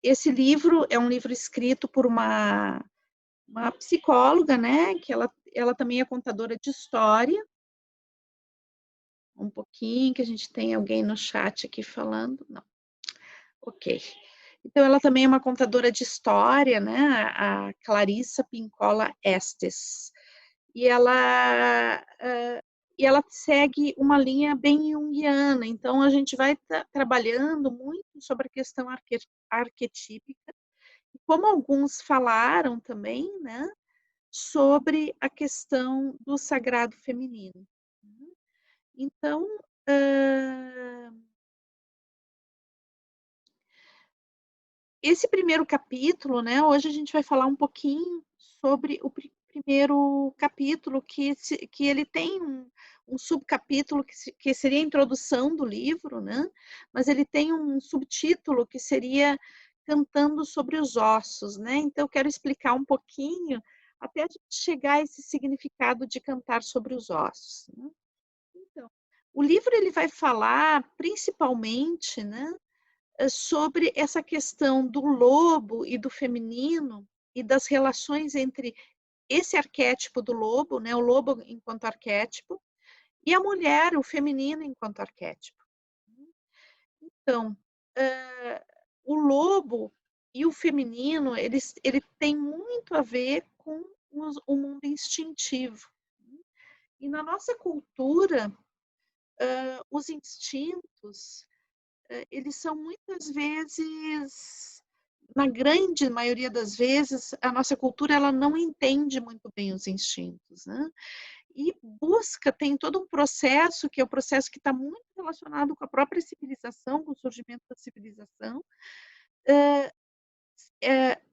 esse livro é um livro escrito por uma psicóloga, né, que ela também é contadora de história. Um pouquinho, que a gente tem alguém no chat aqui falando. Não. Ok. Então, ela também é uma contadora de história, né, a Clarissa Pincola Estes. E ela segue uma linha bem junguiana, então a gente vai trabalhando muito sobre a questão arquetípica, e como alguns falaram também, né, sobre a questão do sagrado feminino. Então, esse primeiro capítulo, né, hoje a gente vai falar um pouquinho sobre o primeiro capítulo, que ele tem um subcapítulo que seria a introdução do livro, né, mas ele tem um subtítulo que seria Cantando sobre os Ossos, né, então eu quero explicar um pouquinho, até a gente chegar a esse significado de cantar sobre os ossos, né. Então, o livro ele vai falar principalmente, né, sobre essa questão do lobo e do feminino e das relações entre esse arquétipo do lobo, né, o lobo enquanto arquétipo, e a mulher, o feminino enquanto arquétipo. Então, o lobo e o feminino, ele tem muito a ver com o mundo instintivo. E na nossa cultura, os instintos, eles são muitas vezes, na grande maioria das vezes, a nossa cultura ela não entende muito bem os instintos, né? E tem todo um processo, que é o processo que está muito relacionado com a própria civilização, com o surgimento da civilização,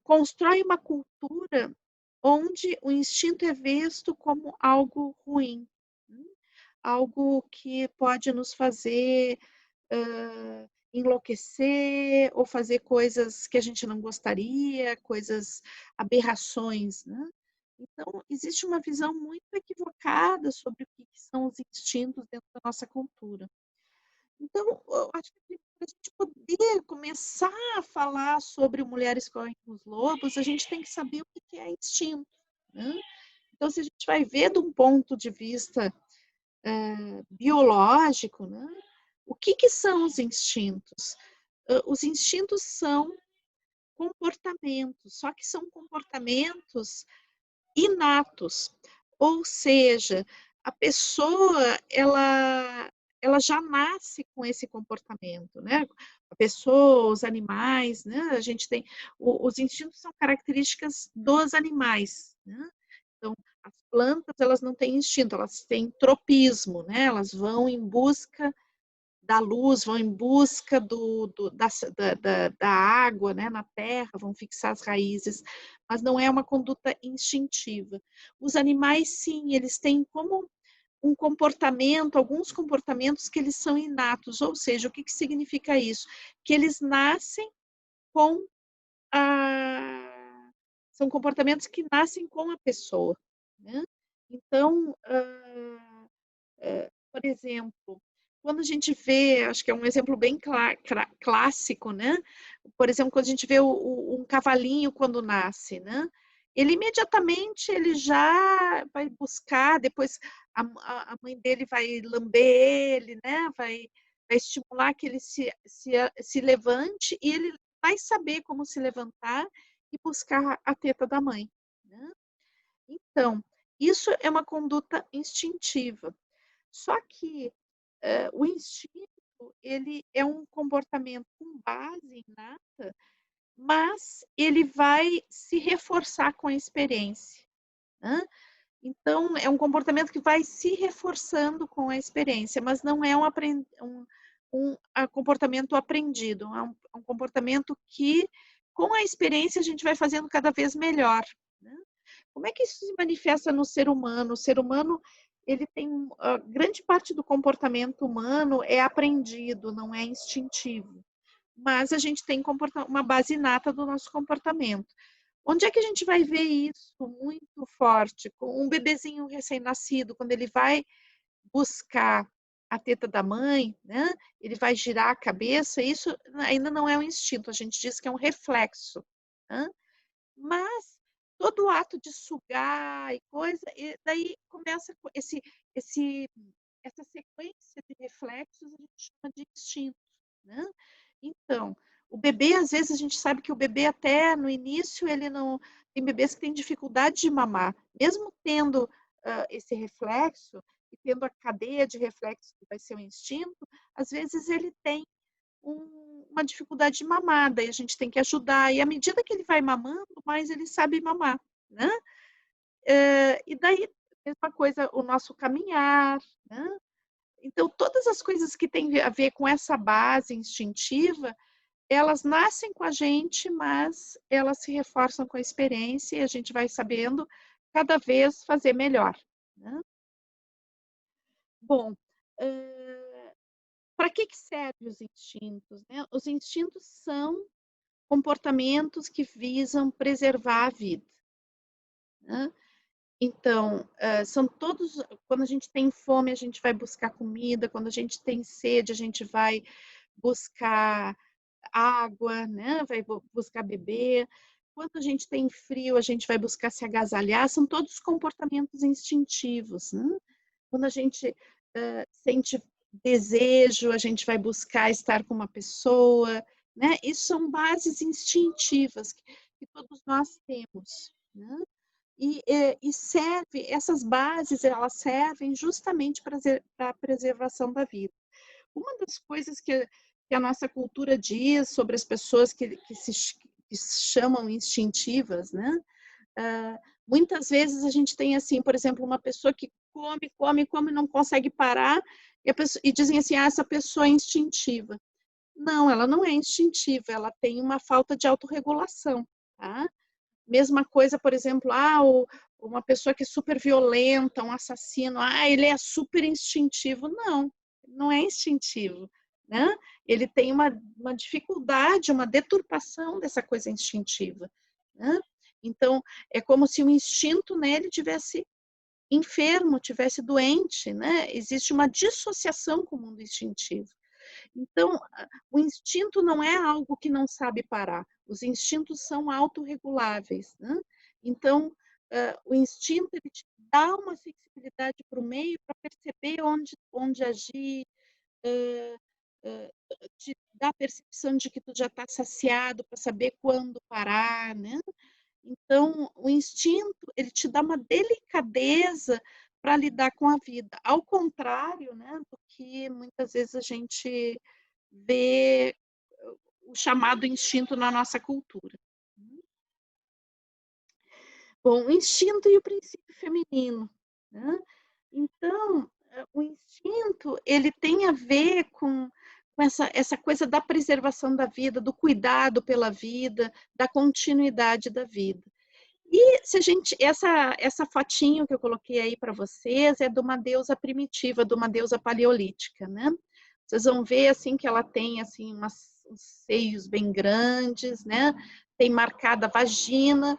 constrói uma cultura onde o instinto é visto como algo ruim, né? Algo que pode nos fazer enlouquecer ou fazer coisas que a gente não gostaria, coisas, aberrações, né. Então, existe uma visão muito equivocada sobre o que são os instintos dentro da nossa cultura. Então, eu acho que para a gente poder começar a falar sobre mulheres correm com os lobos, a gente tem que saber o que é instinto, né. Então, se a gente vai ver de um ponto de vista, biológico, né, o que são os instintos? Os instintos são comportamentos, só que são comportamentos inatos, ou seja, a pessoa ela já nasce com esse comportamento, né. A pessoa, os animais, né, a gente tem os instintos são características dos animais, né. Então, as plantas elas não têm instinto, elas têm tropismo, né, elas vão em busca da luz, vão em busca da água, né, na terra, vão fixar as raízes, mas não é uma conduta instintiva. Os animais, sim, eles têm como um comportamento, alguns comportamentos que eles são inatos, ou seja, o que significa isso? Que eles nascem com a são comportamentos que nascem com a pessoa, né. Então, por exemplo, quando a gente vê, acho que é um exemplo bem clássico, né, por exemplo, quando a gente vê um cavalinho quando nasce, né, ele imediatamente ele já vai buscar, depois a mãe dele vai lamber ele, né, vai estimular que ele se levante, e ele vai saber como se levantar e buscar a teta da mãe, né. Então, isso é uma conduta instintiva. Só que, o instinto, ele é um comportamento com base inata, mas ele vai se reforçar com a experiência, né. Então, é um comportamento que vai se reforçando com a experiência, mas não é um comportamento aprendido, é um comportamento que, com a experiência, a gente vai fazendo cada vez melhor, né. Como é que isso se manifesta no ser humano? O ser humano, ele tem grande parte do comportamento humano é aprendido, não é instintivo, mas a gente tem uma base inata do nosso comportamento. Onde é que a gente vai ver isso muito forte? Com um bebezinho recém-nascido, quando ele vai buscar a teta da mãe, né, ele vai girar a cabeça, isso ainda não é um instinto, a gente diz que é um reflexo, né, mas todo o ato de sugar e coisa, e daí começa com esse essa sequência de reflexos a gente chama de instinto, né. Então, o bebê, às vezes, a gente sabe que o bebê até no início ele não tem bebês que têm dificuldade de mamar, mesmo tendo, esse reflexo e tendo a cadeia de reflexos que vai ser o instinto, às vezes ele tem uma dificuldade de mamar, daí a gente tem que ajudar, e à medida que ele vai mamando, mais ele sabe mamar, né. E daí, mesma coisa, o nosso caminhar, né. Então todas as coisas que têm a ver com essa base instintiva, elas nascem com a gente, mas elas se reforçam com a experiência e a gente vai sabendo cada vez fazer melhor, né. Bom, para que servem os instintos, né? Os instintos são comportamentos que visam preservar a vida, né. Então, são todos quando a gente tem fome, a gente vai buscar comida, quando a gente tem sede, a gente vai buscar água, né, vai buscar beber. Quando a gente tem frio, a gente vai buscar se agasalhar, são todos comportamentos instintivos, né. Quando a gente, sente desejo, a gente vai buscar estar com uma pessoa, né, isso são bases instintivas que todos nós temos, né. E serve essas bases, elas servem justamente para a preservação da vida. Uma das coisas que a nossa cultura diz sobre as pessoas que se chamam instintivas, né, muitas vezes a gente tem, assim, por exemplo, uma pessoa que come, come, come, não consegue parar, e dizem assim: "Ah, essa pessoa é instintiva". Não, ela não é instintiva, ela tem uma falta de autorregulação, tá. Mesma coisa, por exemplo, uma pessoa que é super violenta, um assassino, ele é super instintivo. Não, não é instintivo, né. Ele tem uma dificuldade, uma deturpação dessa coisa instintiva, né. Então, é como se o instinto nele tivesse enfermo, tivesse doente, né. Existe uma dissociação com o mundo instintivo. Então, o instinto não é algo que não sabe parar, os instintos são autorreguláveis, né. Então, o instinto ele te dá uma sensibilidade para o meio para perceber onde agir, hã, hã, te dá a percepção de que tu já está saciado para saber quando parar, né. Então, o instinto, ele te dá uma delicadeza para lidar com a vida, ao contrário, né, do que muitas vezes a gente vê o chamado instinto na nossa cultura. Bom, o instinto e o princípio feminino, né. Então, o instinto, ele tem a ver com essa coisa da preservação da vida, do cuidado pela vida, da continuidade da vida. E se a gente essa fotinho que eu coloquei aí para vocês é de uma deusa primitiva, de uma deusa paleolítica, né. Vocês vão ver, assim, que ela tem, assim, uns seios bem grandes, né, tem marcada a vagina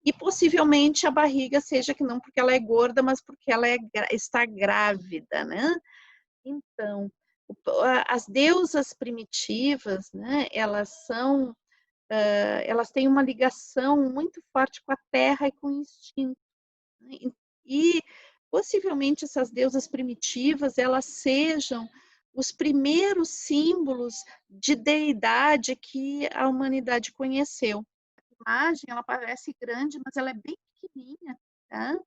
e possivelmente a barriga seja que não porque ela é gorda, mas porque ela está grávida, né. Então, as deusas primitivas, né, elas têm uma ligação muito forte com a terra e com o instinto, né, e possivelmente essas deusas primitivas, elas sejam os primeiros símbolos de deidade que a humanidade conheceu. A imagem, ela parece grande, mas ela é bem pequenininha, tá,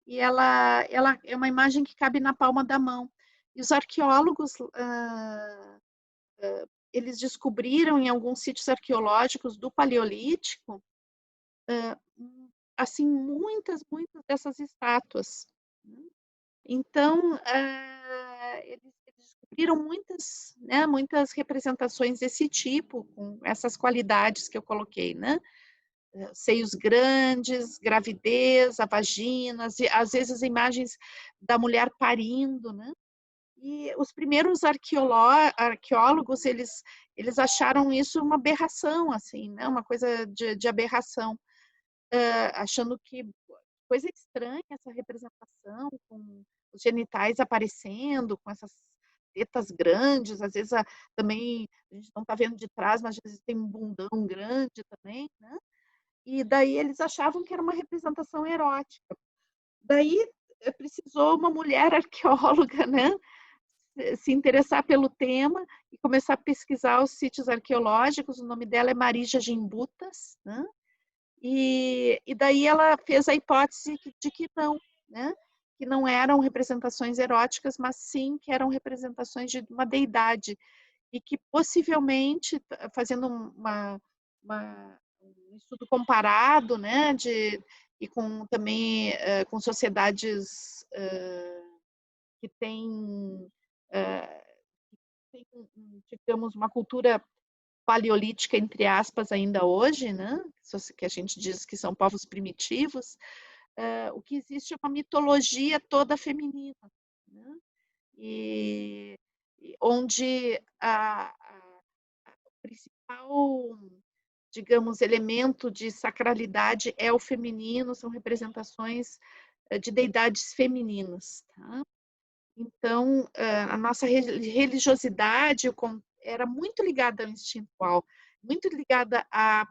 e ela é uma imagem que cabe na palma da mão. E os arqueólogos, eles descobriram em alguns sítios arqueológicos do paleolítico, assim, muitas dessas estátuas, né. Então, eles descobriram muitas, né, muitas representações desse tipo, com essas qualidades que eu coloquei, né. Seios grandes, gravidez, a vagina, às vezes imagens da mulher parindo, né. E os primeiros arqueólogos, eles acharam isso uma aberração, assim, né, uma coisa de aberração, achando que coisa estranha essa representação com os genitais aparecendo, com essas tetas grandes, às vezes também a gente não está vendo de trás, mas às vezes tem um bundão grande também, né? E daí eles achavam que era uma representação erótica. Daí precisou uma mulher arqueóloga, né, se interessar pelo tema e começar a pesquisar os sítios arqueológicos. O nome dela é Marija Gimbutas, né? E daí ela fez a hipótese de que não, né? Que não eram representações eróticas, mas sim que eram representações de uma deidade e que possivelmente, fazendo um estudo comparado, né, e com também com sociedades que têm, digamos, uma cultura paleolítica, entre aspas, ainda hoje, né, que a gente diz que são povos primitivos, o que existe é uma mitologia toda feminina, né? E onde o principal, digamos, elemento de sacralidade é o feminino, são representações de deidades femininas, tá? Então, a nossa religiosidade era muito ligada ao instintual, muito ligada à,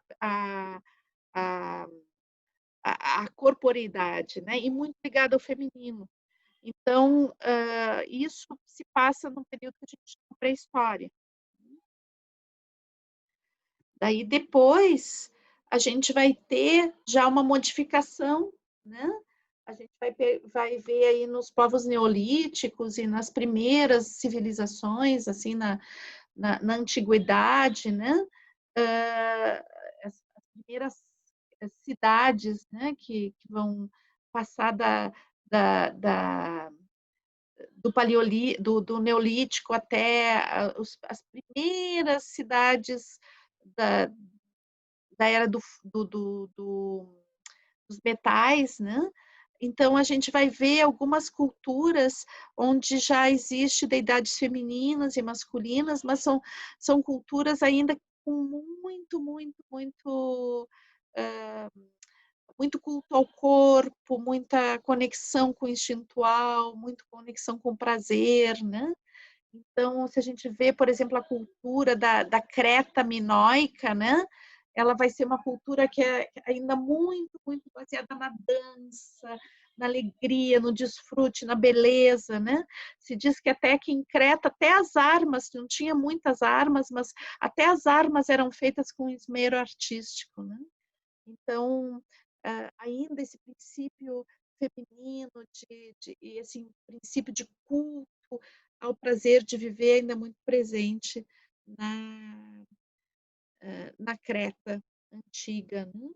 à corporeidade, né? E muito ligada ao feminino. Então, isso se passa num período que a gente chama pré-história. Daí, depois, a gente vai ter já uma modificação, né? A gente vai ver aí nos povos neolíticos e nas primeiras civilizações, assim, na antiguidade, né? As primeiras cidades, né? Que vão passar do Neolítico até as primeiras cidades da, da era dos metais, né? Então, a gente vai ver algumas culturas onde já existe deidades femininas e masculinas, mas são culturas ainda com muito culto ao corpo, muita conexão com o instintual, muita conexão com o prazer, né? Então, se a gente vê, por exemplo, a cultura da Creta minoica, né? Ela vai ser uma cultura que é ainda muito baseada na dança, na alegria, no desfrute, na beleza, né? Se diz que até que em Creta, até as armas, não tinha muitas armas, mas até as armas eram feitas com esmero artístico, né? Então, ainda esse princípio feminino, e esse princípio de culto ao prazer de viver ainda muito presente na Creta antiga, né?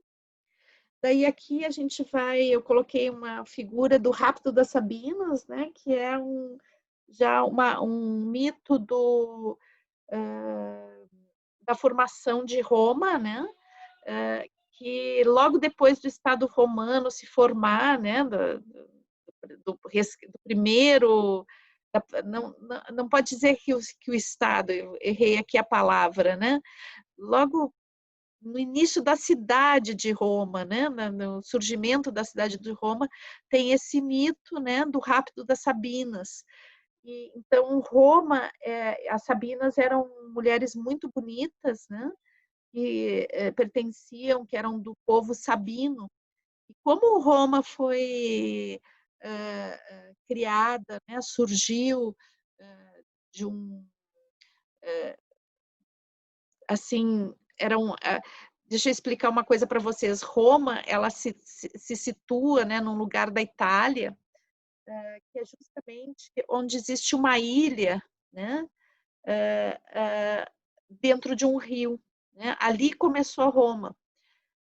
Daí aqui a gente eu coloquei uma figura do Rapto das Sabinas, né? Que é já um mito da formação de Roma, né? Que logo depois do Estado romano se formar, né, do primeiro, não pode dizer que o Estado, eu errei aqui a palavra, né, logo no início da cidade de Roma, né, no surgimento da cidade de Roma, tem esse mito, né, do rapto das Sabinas. E, então, Roma, as Sabinas eram mulheres muito bonitas, né, que pertenciam, que eram do povo sabino. E como Roma foi criada, né, surgiu de um, assim, deixa eu explicar uma coisa para vocês. Roma, ela se situa, né, num lugar da Itália, que é justamente onde existe uma ilha, né, dentro de um rio, né? Ali começou Roma.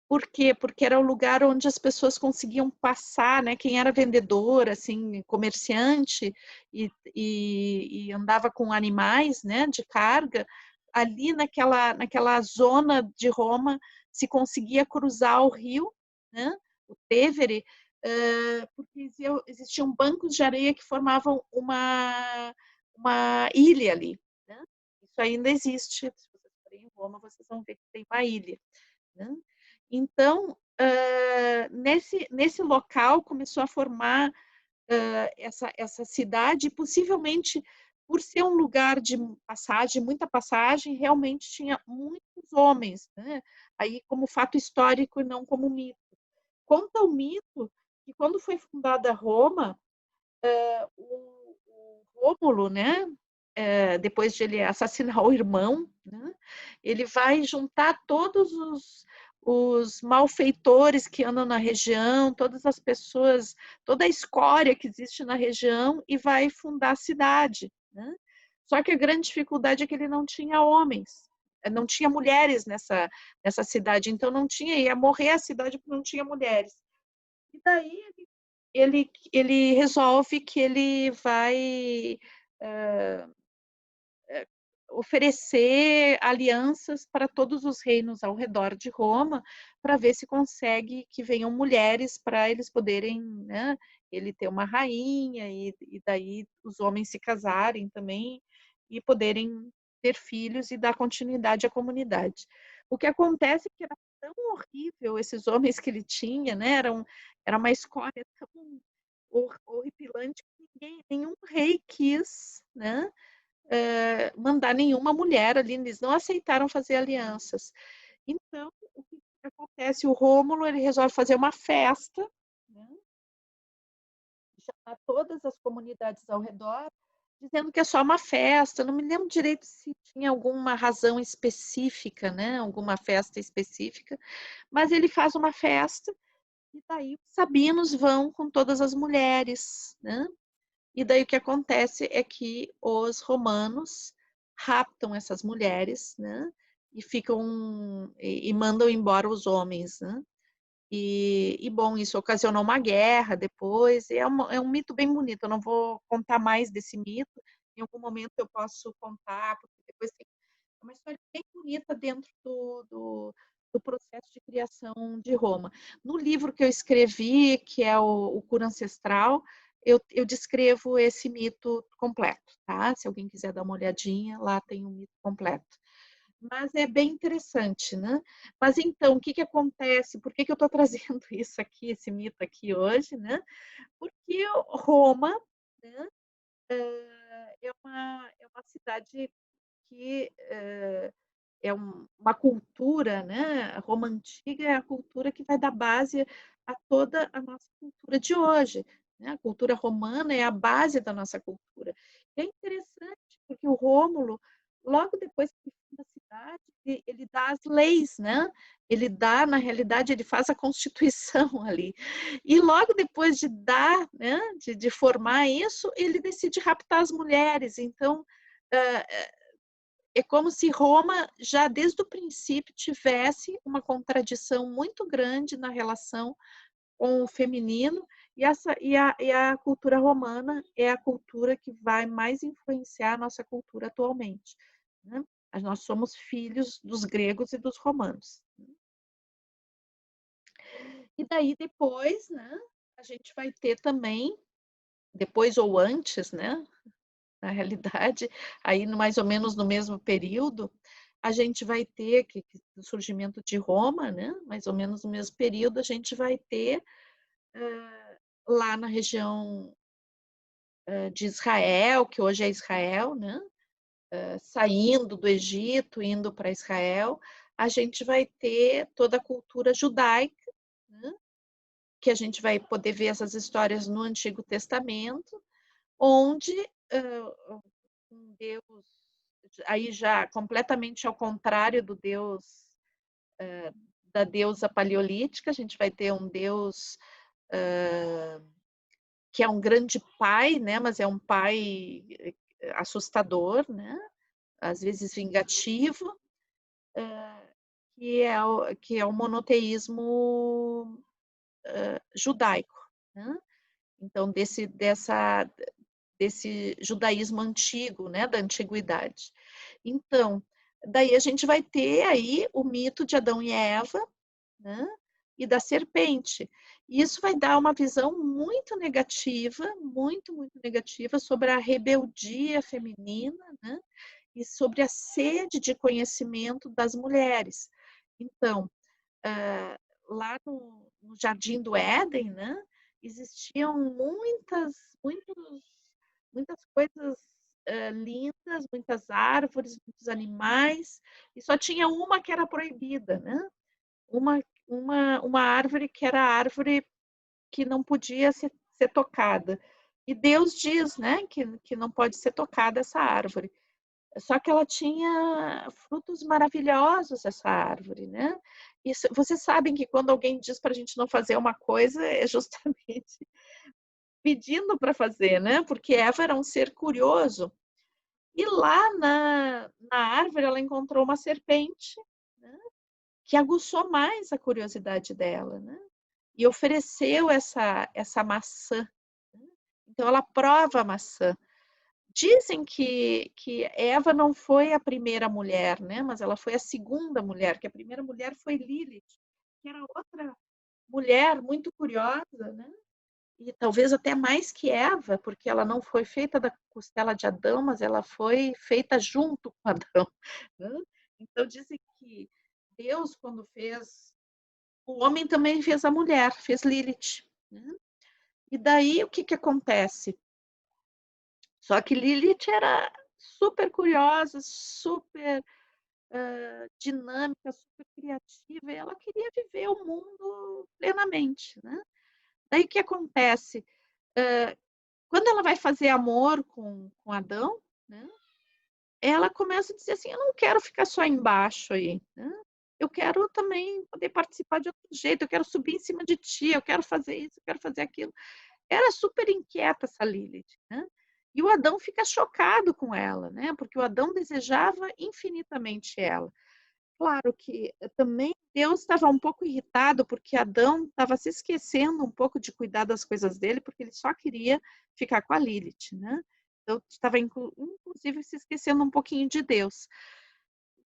Por quê? Porque era o lugar onde as pessoas conseguiam passar, né? Quem era vendedor, assim, comerciante e andava com animais, né? De carga, ali naquela zona de Roma se conseguia cruzar o rio, né? O Tevere, porque existiam bancos de areia que formavam uma ilha ali, né? Isso ainda existe. Se vocês forem em Roma, vocês vão ver que tem uma ilha, né? Então, nesse local começou a formar essa cidade, possivelmente por ser um lugar de passagem, muita passagem, realmente tinha muitos homens, né? Aí como fato histórico e não como mito. Conta o mito que quando foi fundada Roma, o Rômulo, né? Depois de ele assassinar o irmão, né? Ele vai juntar todos os malfeitores que andam na região, todas as pessoas, toda a escória que existe na região e vai fundar a cidade, né? Só que a grande dificuldade é que ele não tinha homens, não tinha mulheres nessa cidade, então não tinha, ia morrer a cidade porque não tinha mulheres. E daí ele resolve que ele vai oferecer alianças para todos os reinos ao redor de Roma, para ver se consegue que venham mulheres para eles poderem, né, ele ter uma rainha e daí os homens se casarem também e poderem ter filhos e dar continuidade à comunidade. O que acontece é que era tão horrível esses homens que ele tinha, né? Era uma escória tão horripilante que nenhum rei quis, né? Mandar nenhuma mulher ali, eles não aceitaram fazer alianças. Então, o que acontece? O Rômulo ele resolve fazer uma festa, né? Chamar todas as comunidades ao redor, dizendo que é só uma festa. Não me lembro direito se tinha alguma razão específica, né? Alguma festa específica, mas ele faz uma festa e daí os sabinos vão com todas as mulheres, né? E daí o que acontece é que os romanos raptam essas mulheres, né? E ficam e mandam embora os homens, né? Bom, isso ocasionou uma guerra depois. É um mito bem bonito. Eu não vou contar mais desse mito. Em algum momento eu posso contar, porque depois tem uma história bem bonita dentro do processo de criação de Roma. No livro que eu escrevi, que é o Cura Ancestral, eu descrevo esse mito completo, tá? Se alguém quiser dar uma olhadinha, lá tem o mito completo. Mas é bem interessante, né? Mas então, o que que acontece? Por que que eu estou trazendo isso aqui, esse mito aqui hoje, né? Porque Roma, né, é uma cidade que uma cultura, né? A Roma antiga é a cultura que vai dar base a toda a nossa cultura de hoje. Né? A cultura romana é a base da nossa cultura. E é interessante porque o Rômulo, logo depois que funda a cidade, ele dá as leis, né? Ele dá, na realidade, ele faz a constituição ali. E logo depois de dar, né, de formar isso, ele decide raptar as mulheres. Então, é como se Roma, já desde o princípio, tivesse uma contradição muito grande na relação com o feminino, e a cultura romana é a cultura que vai mais influenciar a nossa cultura atualmente. Né? Nós somos filhos dos gregos e dos romanos. E daí depois, né, a gente vai ter também, depois ou antes, né, na realidade, aí mais ou menos no mesmo período, a gente vai ter o surgimento de Roma, né? Mais ou menos no mesmo período, a gente vai ter lá na região de Israel, que hoje é Israel, né? Saindo do Egito, indo para Israel, a gente vai ter toda a cultura judaica, né? Que a gente vai poder ver essas histórias no Antigo Testamento, onde um Deus aí já completamente ao contrário do Deus da deusa paleolítica, a gente vai ter um Deus que é um grande pai, né? Mas é um pai assustador, né? Às vezes vingativo, que é o monoteísmo judaico, né? Então desse judaísmo antigo, né? Da antiguidade. Então, daí a gente vai ter aí o mito de Adão e Eva, né? E da serpente. E isso vai dar uma visão muito negativa, muito negativa sobre a rebeldia feminina, né? E sobre a sede de conhecimento das mulheres. Então, lá no Jardim do Éden, né? Existiam muitas coisas lindas, muitas árvores, muitos animais, e só tinha uma que era proibida, né? Uma árvore que era a árvore que não podia ser tocada. E Deus diz, né, que não pode ser tocada essa árvore. Só que ela tinha frutos maravilhosos, essa árvore, né? E vocês sabem que quando alguém diz para a gente não fazer uma coisa, é justamente pedindo para fazer, né? Porque Eva era um ser curioso. E lá na árvore ela encontrou uma serpente, né? Que aguçou mais a curiosidade dela, né? E ofereceu essa maçã. Né? Então ela prova a maçã. Dizem que Eva não foi a primeira mulher, né? Mas ela foi a segunda mulher, que a primeira mulher foi Lilith, que era outra mulher muito curiosa, né? E talvez até mais que Eva, porque ela não foi feita da costela de Adão, mas ela foi feita junto com Adão. Né? Então dizem que Deus, quando fez o homem, também fez a mulher, fez Lilith. Né? E daí o que acontece? Só que Lilith era super curiosa, super dinâmica, super criativa, e ela queria viver o mundo plenamente. Né? Daí o que acontece? Quando ela vai fazer amor com Adão, né, ela começa a dizer assim: eu não quero ficar só embaixo aí, né? Eu quero também poder participar de outro jeito, eu quero subir em cima de ti, eu quero fazer isso, eu quero fazer aquilo. Era super inquieta essa Lilith, né? E o Adão fica chocado com ela, né? Porque o Adão desejava infinitamente ela. Claro que também Deus estava um pouco irritado porque Adão estava se esquecendo um pouco de cuidar das coisas dele, porque ele só queria ficar com a Lilith, né? Então estava inclusive se esquecendo um pouquinho de Deus.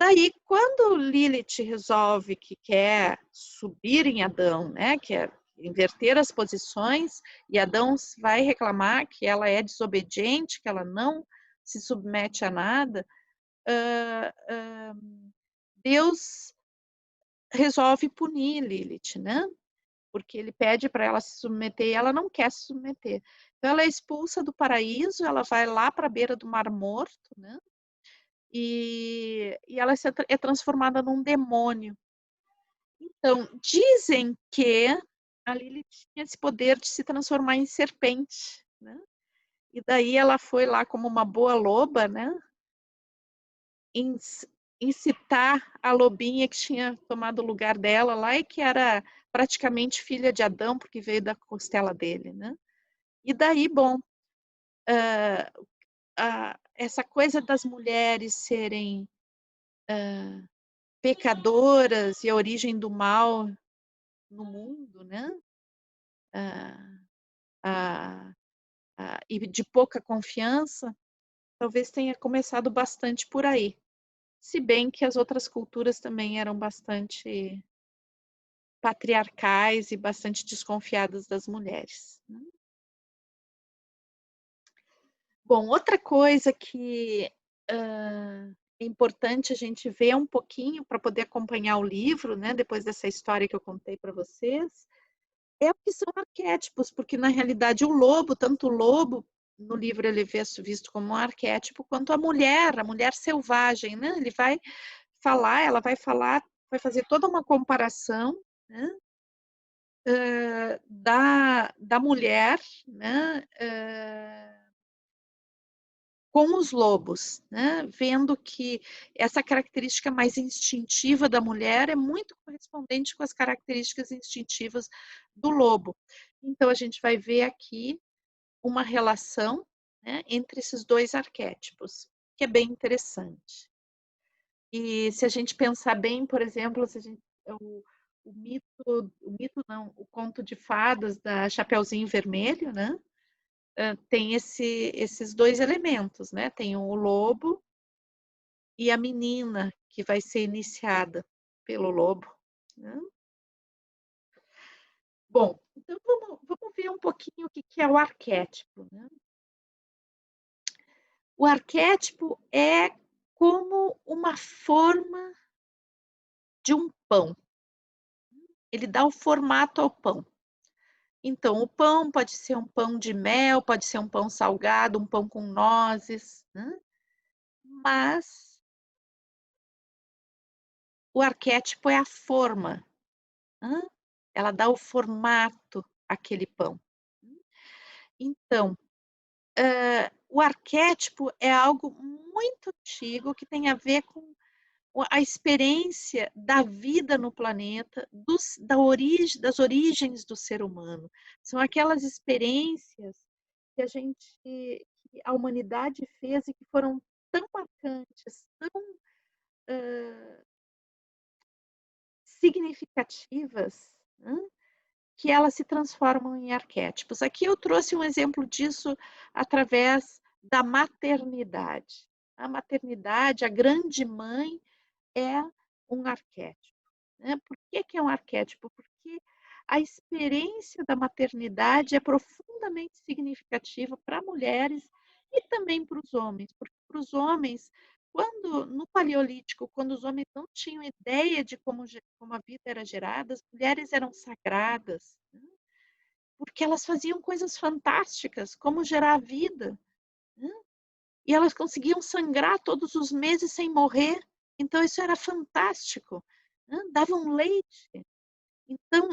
Daí, quando Lilith resolve que quer subir em Adão, né, quer inverter as posições, e Adão vai reclamar que ela é desobediente, que ela não se submete a nada, Deus resolve punir Lilith, né? Porque ele pede para ela se submeter e ela não quer se submeter. Então ela é expulsa do paraíso, ela vai lá para a beira do Mar Morto, né? E ela é transformada num demônio. Então, dizem que a Lilith tinha esse poder de se transformar em serpente, né? E daí ela foi lá como uma boa loba, né? Incitar a lobinha que tinha tomado o lugar dela lá e que era praticamente filha de Adão, porque veio da costela dele, né? E daí, bom, essa coisa das mulheres serem pecadoras e a origem do mal no mundo, né? E de pouca confiança, talvez tenha começado bastante por aí. Se bem que as outras culturas também eram bastante patriarcais e bastante desconfiadas das mulheres. Né? Bom, outra coisa que é importante a gente ver um pouquinho para poder acompanhar o livro, né, depois dessa história que eu contei para vocês, é o que são arquétipos, porque na realidade o lobo, tanto o lobo, no livro ele é visto como um arquétipo, quanto a mulher selvagem, né? Ele vai falar, ela vai falar, vai fazer toda uma comparação, né? Da mulher, né? Com os lobos, né? Vendo que essa característica mais instintiva da mulher é muito correspondente com as características instintivas do lobo. Então, a gente vai ver aqui uma relação, né, entre esses dois arquétipos, que é bem interessante. E se a gente pensar bem, por exemplo, se a gente, o mito não, o conto de fadas da Chapeuzinho Vermelho, né? Tem esses dois elementos, né? Tem o lobo e a menina que vai ser iniciada pelo lobo. Né? Bom, então vamos ver um pouquinho o que é o arquétipo. Né? O arquétipo é como uma forma de um pão. Ele dá o formato ao pão. Então, o pão pode ser um pão de mel, pode ser um pão salgado, um pão com nozes. Né? mas o arquétipo é a forma, hã, ela dá o formato àquele pão. Então, o arquétipo é algo muito antigo que tem a ver com a experiência da vida no planeta, das origens do ser humano. São aquelas experiências que a humanidade fez e que foram tão marcantes, tão, hã, significativas, que elas se transformam em arquétipos. Aqui eu trouxe um exemplo disso através da maternidade. A maternidade, a grande mãe, é um arquétipo, né. Por que que é um arquétipo? Porque a experiência da maternidade é profundamente significativa para mulheres e também para os homens, porque para os homens, quando no paleolítico, quando os homens não tinham ideia de como a vida era gerada, as mulheres eram sagradas, né, porque elas faziam coisas fantásticas, como gerar a vida, né. E elas conseguiam sangrar todos os meses sem morrer, então isso era fantástico, né, davam leite. Então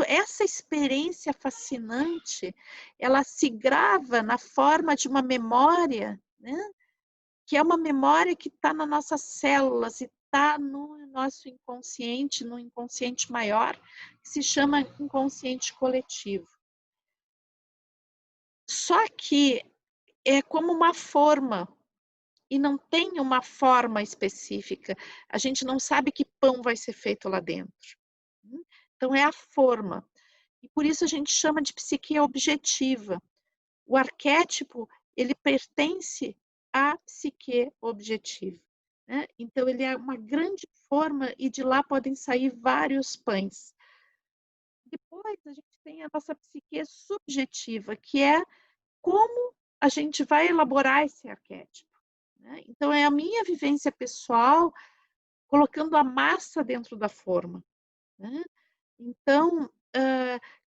essa experiência fascinante, ela se grava na forma de uma memória, né, que é uma memória que está nas nossas células e está no nosso inconsciente, no inconsciente maior, que se chama inconsciente coletivo. Só que é como uma forma. E não tem uma forma específica. A gente não sabe que pão vai ser feito lá dentro. Então é a forma. E por isso a gente chama de psique objetiva. O arquétipo, ele pertence à psique objetiva, né. Então ele é uma grande forma e de lá podem sair vários pães. Depois a gente tem a nossa psique subjetiva, que é como a gente vai elaborar esse arquétipo, né. Então é a minha vivência pessoal colocando a massa dentro da forma, né. Então,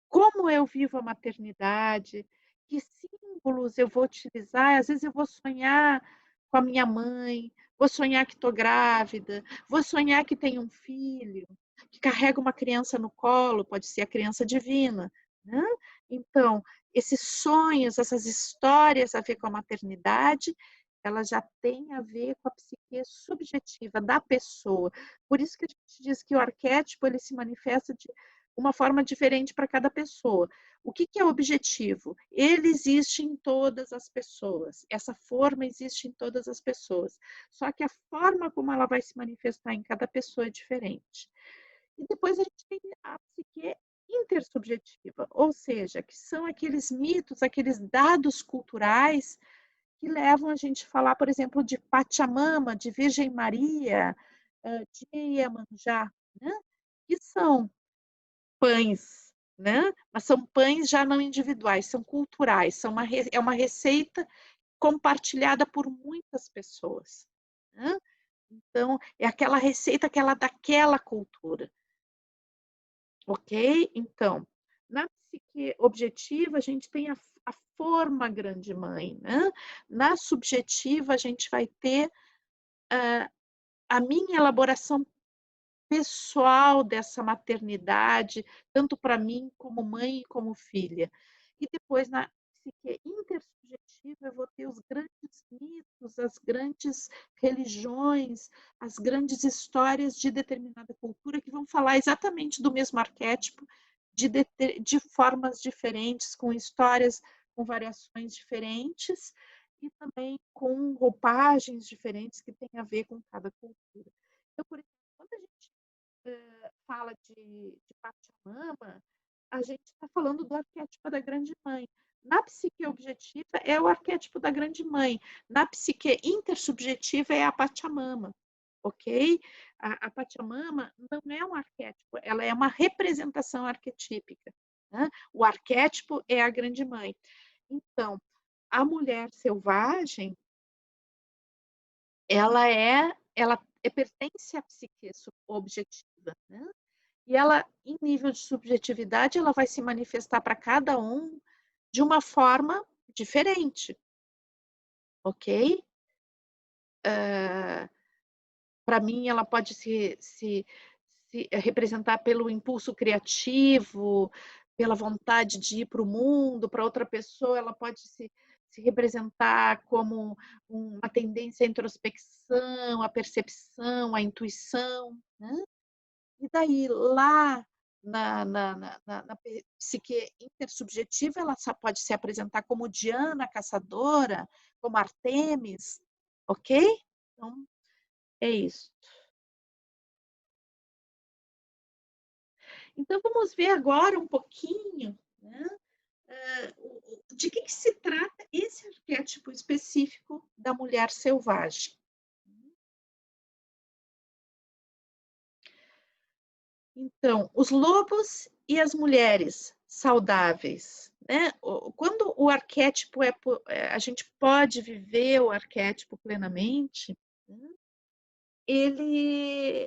como eu vivo a maternidade, que símbolos eu vou utilizar, às vezes eu vou sonhar com a minha mãe, vou sonhar que estou grávida, vou sonhar que tenho um filho, que carrega uma criança no colo, pode ser a criança divina, né. Então, esses sonhos, essas histórias a ver com a maternidade, elas já têm a ver com a psique subjetiva da pessoa. Por isso que a gente diz que o arquétipo ele se manifesta de uma forma diferente para cada pessoa. O que que é o objetivo? Ele existe em todas as pessoas, essa forma existe em todas as pessoas, só que a forma como ela vai se manifestar em cada pessoa é diferente. E depois a gente tem a psique intersubjetiva, ou seja, que são aqueles mitos, aqueles dados culturais que levam a gente a falar, por exemplo, de Pachamama, de Virgem Maria, de Iemanjá, né, que são pães, né, mas são pães já não individuais, são culturais, é uma receita compartilhada por muitas pessoas, né. Então, é aquela receita que ela daquela cultura, ok? Então, na psique objetiva, a gente tem a forma grande mãe, né. Na subjetiva, a gente vai ter a minha elaboração pessoal dessa maternidade, tanto para mim como mãe e como filha. E depois na psique intersubjetiva eu vou ter os grandes mitos, as grandes religiões, as grandes histórias de determinada cultura que vão falar exatamente do mesmo arquétipo, de formas diferentes, com histórias com variações diferentes e também com roupagens diferentes que têm a ver com cada cultura. Então, por exemplo, quando a gente fala de Pachamama, a gente está falando do arquétipo da grande mãe. Na psique objetiva é o arquétipo da grande mãe, na psique intersubjetiva é a Pachamama, ok? A Pachamama não é um arquétipo, ela é uma representação arquetípica, né? O arquétipo é a grande mãe. Então, a mulher selvagem, pertence à psique objetiva, né? E ela, em nível de subjetividade, ela vai se manifestar para cada um de uma forma diferente, ok? Para mim, ela pode se representar pelo impulso criativo, pela vontade de ir para o mundo. Para outra pessoa, ela pode se representar como uma tendência à introspecção, à percepção, à intuição, né? E daí, lá na psique intersubjetiva, ela só pode se apresentar como Diana caçadora, como Artemis, ok? Então, é isso. Então, vamos ver agora um pouquinho, né, de que se trata esse arquétipo específico da mulher selvagem. Então, os lobos e as mulheres saudáveis, né? Quando o arquétipo a gente pode viver o arquétipo plenamente, né? Ele,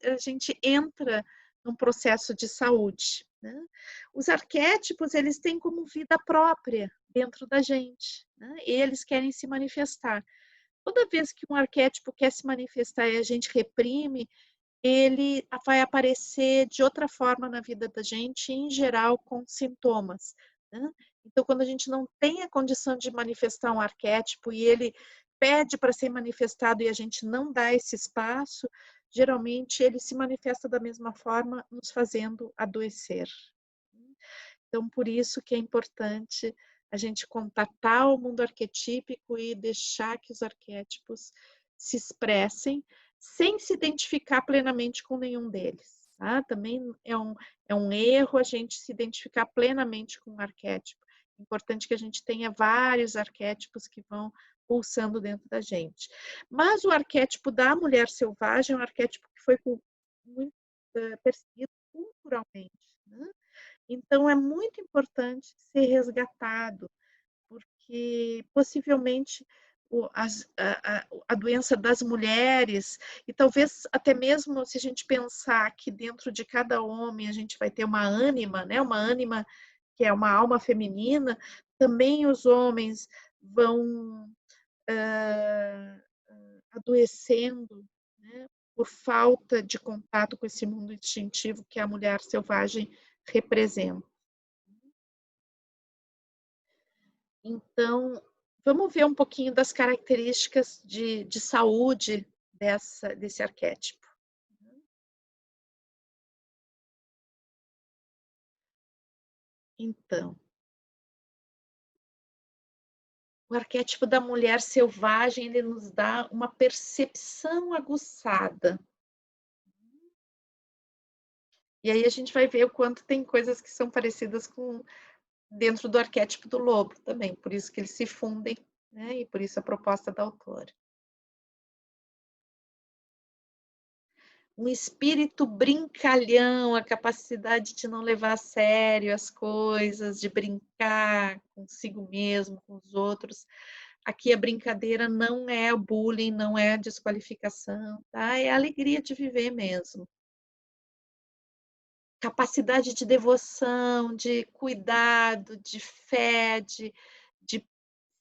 a gente entra num processo de saúde, né? Os arquétipos, eles têm como vida própria dentro da gente, né? Eles querem se manifestar. Toda vez que um arquétipo quer se manifestar e a gente reprime, ele vai aparecer de outra forma na vida da gente, em geral com sintomas, né? Então, quando a gente não tem a condição de manifestar um arquétipo e ele pede para ser manifestado e a gente não dá esse espaço, geralmente ele se manifesta da mesma forma, nos fazendo adoecer. Então, por isso que é importante a gente contatar o mundo arquetípico e deixar que os arquétipos se expressem sem se identificar plenamente com nenhum deles. Tá? Também é um erro a gente se identificar plenamente com um arquétipo. É importante que a gente tenha vários arquétipos que vão pulsando dentro da gente. Mas o arquétipo da mulher selvagem é um arquétipo que foi muito perseguido culturalmente, né? Então, é muito importante ser resgatado, porque possivelmente a doença das mulheres, e talvez até mesmo se a gente pensar que dentro de cada homem a gente vai ter uma ânima, né? Uma ânima que é uma alma feminina, também os homens vão adoecendo, né? Por falta de contato com esse mundo instintivo que a mulher selvagem representa. Então, vamos ver um pouquinho das características de saúde desse arquétipo. Então, o arquétipo da mulher selvagem, ele nos dá uma percepção aguçada. E aí a gente vai ver o quanto tem coisas que são parecidas com dentro do arquétipo do lobo também, por isso que eles se fundem, né? E por isso a proposta da autora. Um espírito brincalhão, a capacidade de não levar a sério as coisas, de brincar consigo mesmo, com os outros. Aqui a brincadeira não é o bullying, não é a desqualificação, tá? É a alegria de viver mesmo. Capacidade de devoção, de cuidado, de fé, de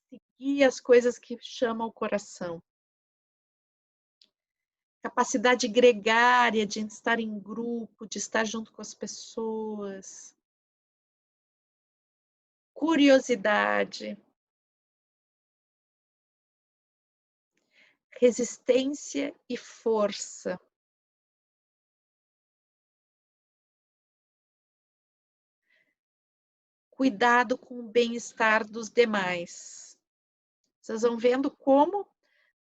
seguir as coisas que chamam o coração. Capacidade gregária de estar em grupo, de estar junto com as pessoas. Curiosidade. Resistência e força. Cuidado com o bem-estar dos demais. Vocês vão vendo como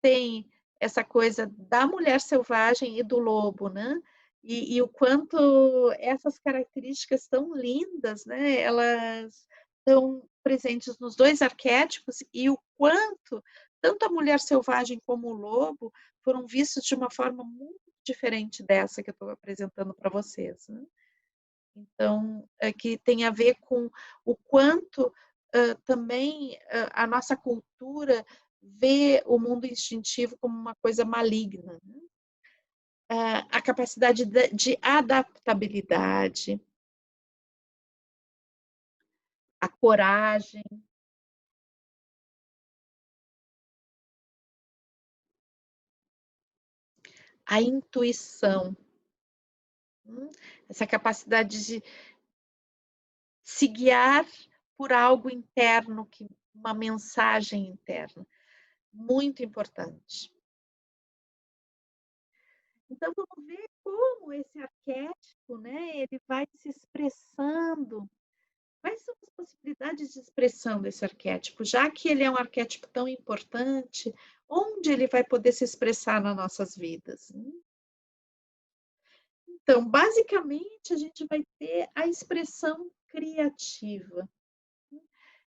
tem essa coisa da mulher selvagem e do lobo, né? E o quanto essas características tão lindas, né? Elas estão presentes nos dois arquétipos e o quanto tanto a mulher selvagem como o lobo foram vistos de uma forma muito diferente dessa que eu estou apresentando para vocês, né? Então, é que tem a ver com o quanto também a nossa cultura vê o mundo instintivo como uma coisa maligna, né? A capacidade de adaptabilidade, a coragem, a intuição, essa capacidade de se guiar por algo interno, uma mensagem interna, muito importante. Então, vamos ver como esse arquétipo, né, ele vai se expressando. Quais são as possibilidades de expressão desse arquétipo? Já que ele é um arquétipo tão importante, onde ele vai poder se expressar nas nossas vidas? Então, basicamente, a gente vai ter a expressão criativa.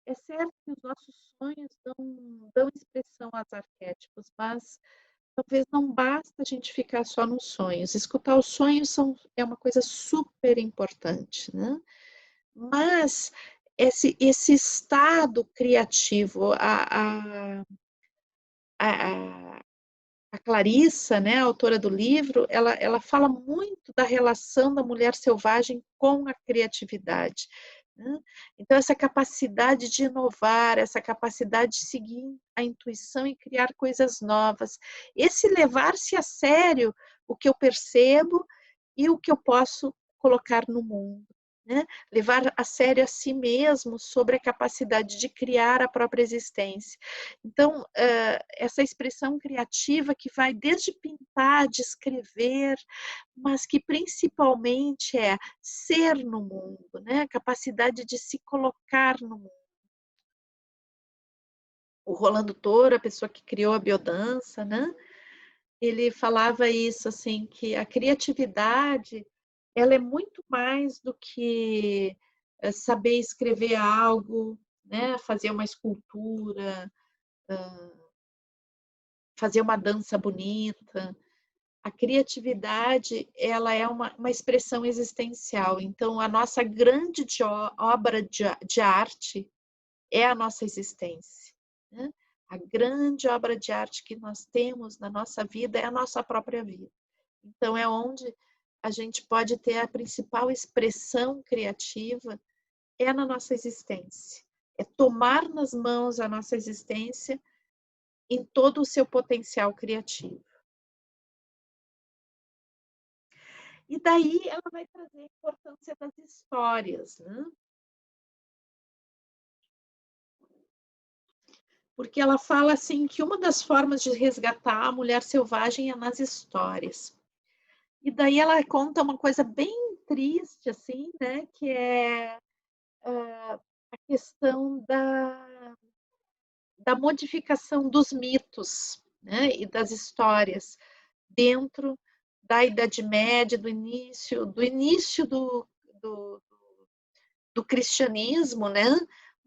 É certo que os nossos sonhos dão expressão aos arquétipos, mas talvez não basta a gente ficar só nos sonhos. Escutar os sonhos é uma coisa super importante, né? Mas esse estado criativo, a, a Clarissa, né, a autora do livro, ela fala muito da relação da mulher selvagem com a criatividade, né? Então, essa capacidade de inovar, essa capacidade de seguir a intuição e criar coisas novas, esse levar-se a sério o que eu percebo e o que eu posso colocar no mundo. Né? Levar a sério a si mesmo sobre a capacidade de criar a própria existência. Então, essa expressão criativa que vai desde pintar, de escrever, mas que principalmente é ser no mundo, né? A capacidade de se colocar no mundo. O Rolando Toro, a pessoa que criou a biodança, né? Ele falava isso, assim, que a criatividade ela é muito mais do que saber escrever algo, né? Fazer uma escultura, fazer uma dança bonita. A criatividade ela é uma expressão existencial. Então, a nossa grande obra de arte é a nossa existência. Né? A grande obra de arte que nós temos na nossa vida é a nossa própria vida. Então, é onde a gente pode ter a principal expressão criativa é na nossa existência. É tomar nas mãos a nossa existência em todo o seu potencial criativo. E daí ela vai trazer a importância das histórias, né? Porque ela fala assim que uma das formas de resgatar a mulher selvagem é nas histórias. E daí ela conta uma coisa bem triste, assim, né? Que é a questão da modificação dos mitos, né? E das histórias dentro da Idade Média, do início do cristianismo, né?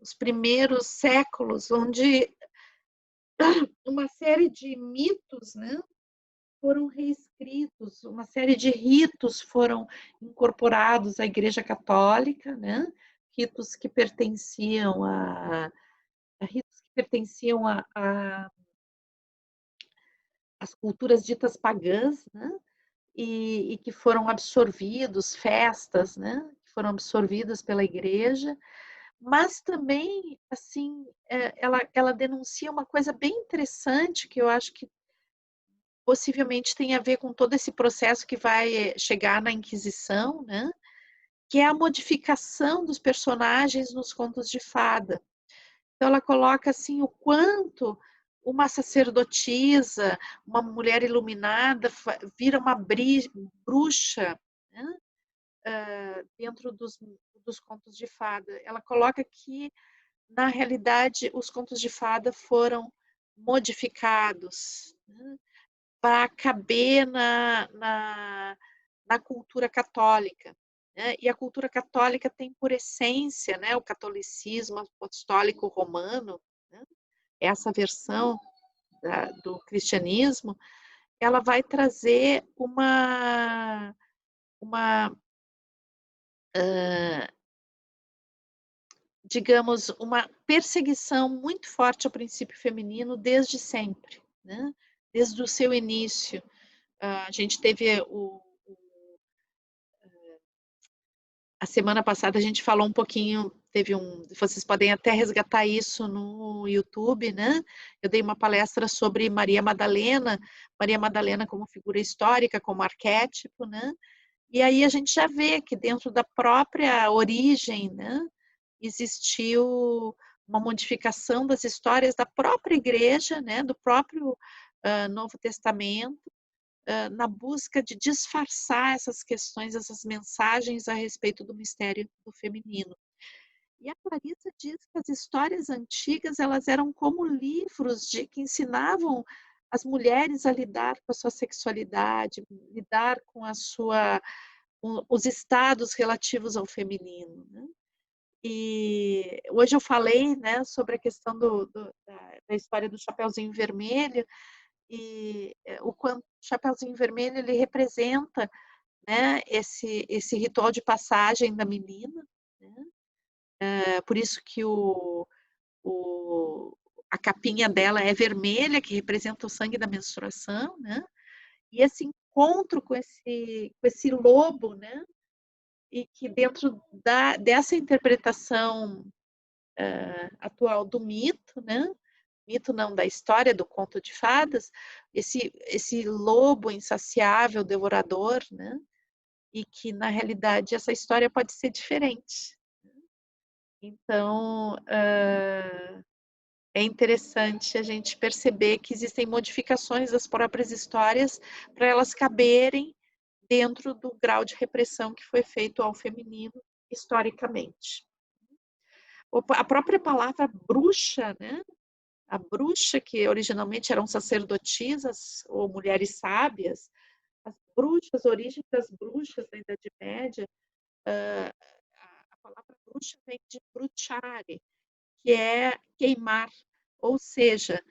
Os primeiros séculos, onde uma série de mitos, né, foram reescritos, uma série de ritos foram incorporados à Igreja Católica, né, ritos que pertenciam às culturas ditas pagãs, né, e que foram absorvidos, festas, né, que foram absorvidas pela Igreja, mas também, assim, ela denuncia uma coisa bem interessante que eu acho que possivelmente tem a ver com todo esse processo que vai chegar na Inquisição, né? Que é a modificação dos personagens nos contos de fada. Então ela coloca assim o quanto uma sacerdotisa, uma mulher iluminada, vira uma bruxa, né? Dentro dos contos de fada. Ela coloca que, na realidade, os contos de fada foram modificados, né? Para caber na cultura católica. Né? E a cultura católica tem por essência, né, o catolicismo apostólico romano, né? Essa versão do cristianismo, ela vai trazer uma digamos, uma perseguição muito forte ao princípio feminino desde sempre, né? Desde o seu início. A gente teve a semana passada a gente falou um pouquinho vocês podem até resgatar isso no YouTube, né? Eu dei uma palestra sobre Maria Madalena como figura histórica, como arquétipo, né? E aí a gente já vê que dentro da própria origem, né, existiu uma modificação das histórias da própria igreja, né, do próprio Novo Testamento, na busca de disfarçar essas questões, essas mensagens a respeito do mistério do feminino. E a Clarissa diz que as histórias antigas elas eram como livros que ensinavam as mulheres a lidar com a sua sexualidade, lidar com os estados relativos ao feminino, né? E hoje eu falei, né, sobre a questão da história do Chapeuzinho Vermelho, e o quanto o Chapeuzinho Vermelho ele representa, né, esse ritual de passagem da menina, né? Por isso que a capinha dela é vermelha, que representa o sangue da menstruação, né? E esse encontro com esse lobo, né? E que dentro dessa interpretação atual do mito, né? Mito não, da história do conto de fadas, esse lobo insaciável, devorador, né? E que na realidade essa história pode ser diferente. Então, é interessante a gente perceber que existem modificações das próprias histórias para elas caberem dentro do grau de repressão que foi feito ao feminino historicamente. A própria palavra bruxa, né? A bruxa, que originalmente eram sacerdotisas ou mulheres sábias, as bruxas, a origem das bruxas na Idade Média, a palavra bruxa vem de bruciare, que é queimar, ou seja,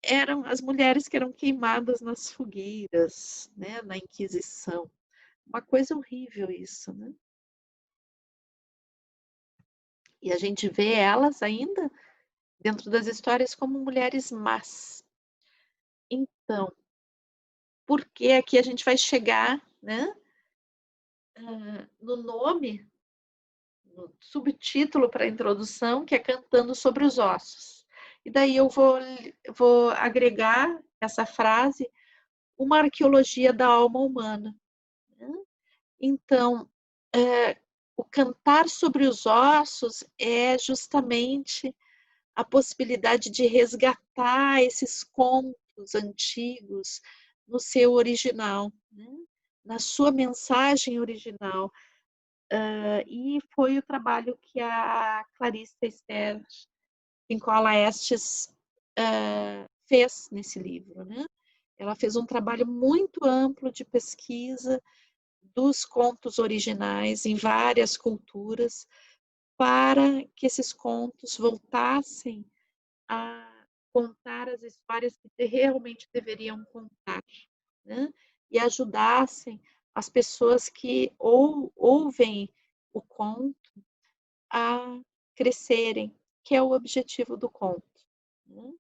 eram as mulheres que eram queimadas nas fogueiras, né, na Inquisição. Uma coisa horrível isso, né? E a gente vê elas ainda dentro das histórias como mulheres más. Então, por que aqui a gente vai chegar, né, no nome, no subtítulo para a introdução, que é Cantando sobre os Ossos. E daí eu vou agregar essa frase, uma arqueologia da alma humana. Né? Então, o cantar sobre os ossos é justamente a possibilidade de resgatar esses contos antigos no seu original, né? Na sua mensagem original. E foi o trabalho que a Clarissa Esther Pincola Estes fez nesse livro, né? Ela fez um trabalho muito amplo de pesquisa dos contos originais em várias culturas, para que esses contos voltassem a contar as histórias que realmente deveriam contar, né? E ajudassem as pessoas que ouvem o conto a crescerem, que é o objetivo do conto, né?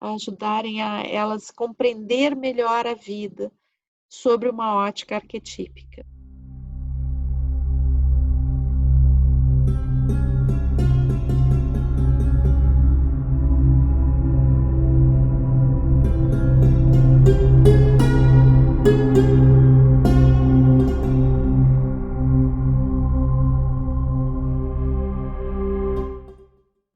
A ajudarem a elas compreender melhor a vida sobre uma ótica arquetípica.